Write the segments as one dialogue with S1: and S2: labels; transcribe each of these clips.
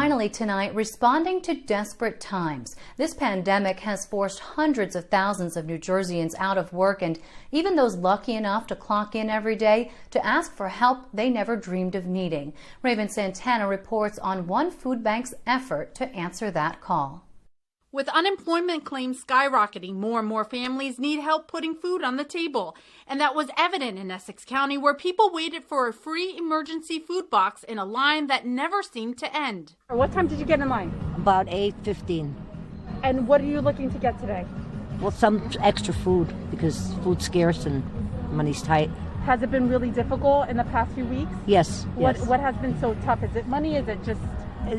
S1: finally tonight, responding to desperate times. This pandemic has forced hundreds of thousands of New Jerseyans out of work, and even those lucky enough to clock in every day to ask for help they never dreamed of needing. Raven Santana reports on one food bank's effort to answer that call.
S2: With unemployment claims skyrocketing, more and more families need help putting food on the table. And that was evident in Essex County, where people waited for a free emergency food box in a line that never seemed to end.
S3: What time did you get in line?
S4: About 8:15.
S3: And what are you looking to get today?
S4: Well, some extra food because food's scarce and money's tight.
S3: Has it been really difficult in the past few weeks?
S4: Yes.
S3: What has been so tough? Is it money? Is it just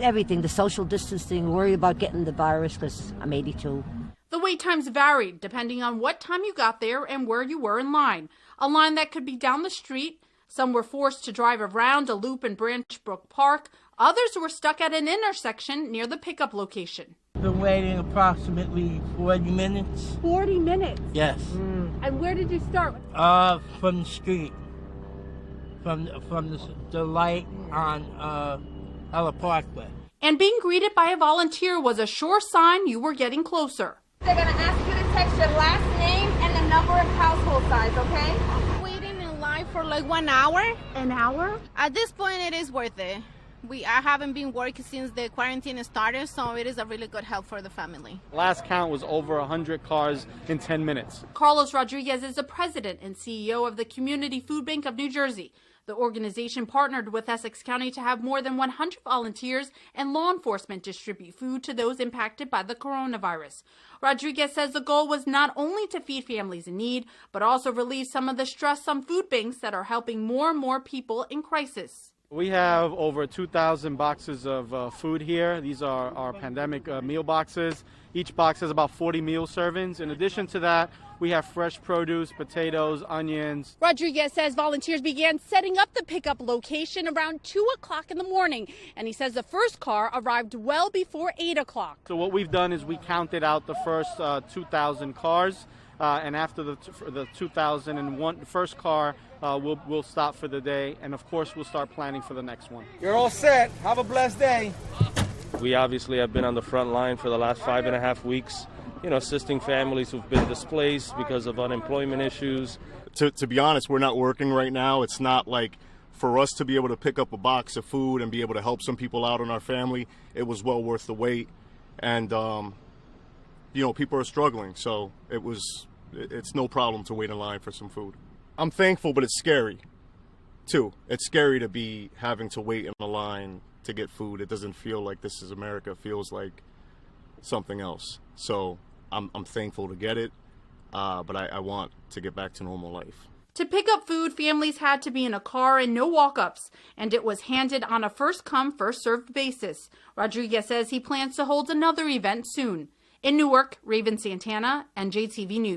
S4: everything? The social distancing, worry about getting the virus because I'm 82.
S2: The wait times varied depending on what time you got there and where you were in line. A line that could be down the street. Some were forced to drive around a loop in Branch Brook Park. Others were stuck at an intersection near the pickup location.
S5: Been waiting approximately 40 minutes.
S3: 40 minutes?
S5: Yes.
S3: And where did you start?
S5: From the street. From the light on Ella Parkway.
S2: And being greeted by a volunteer was a sure sign you were getting closer.
S6: They're going to ask you to text your last name and the number of household size, okay?
S7: Waiting in line for like 1 hour.
S3: An hour?
S7: At this point, it is worth it. I haven't been working since the quarantine started, so it is a really good help for the family.
S8: Last count was over 100 cars in 10 minutes.
S2: Carlos Rodriguez is the president and CEO of the Community Food Bank of New Jersey. The organization partnered with Essex County to have more than 100 volunteers and law enforcement distribute food to those impacted by the coronavirus. Rodriguez says the goal was not only to feed families in need, but also relieve some of the stress on food banks that are helping more and more people in crisis.
S8: We have over 2,000 boxes of food here. These are our pandemic meal boxes. Each box has about 40 meal servings. In addition to that, we have fresh produce, potatoes, onions.
S2: Rodriguez says volunteers began setting up the pickup location around 2 o'clock in the morning. And he says the first car arrived well before 8 o'clock.
S8: So what we've done is we counted out the first 2,000 cars. And after the 2001 first car, we'll stop for the day. And of course, we'll start planning for the next one.
S9: You're all set. Have a blessed day.
S10: We obviously have been on the front line for the last 5.5 weeks, assisting families who've been displaced because of unemployment issues.
S11: To be honest, we're not working right now. It's not like for us to be able to pick up a box of food and be able to help some people out in our family. It was well worth the wait. And, people are struggling. So it's no problem to wait in line for some food. I'm thankful, but it's scary, too. It's scary to be having to wait in a line to get food. It doesn't feel like this is America. It feels like something else. So I'm thankful to get it, but I want to get back to normal life.
S2: To pick up food, families had to be in a car and no walk-ups, and it was handed on a first-come, first-served basis. Rodriguez says he plans to hold another event soon. In Newark, Raven Santana, NJTV News.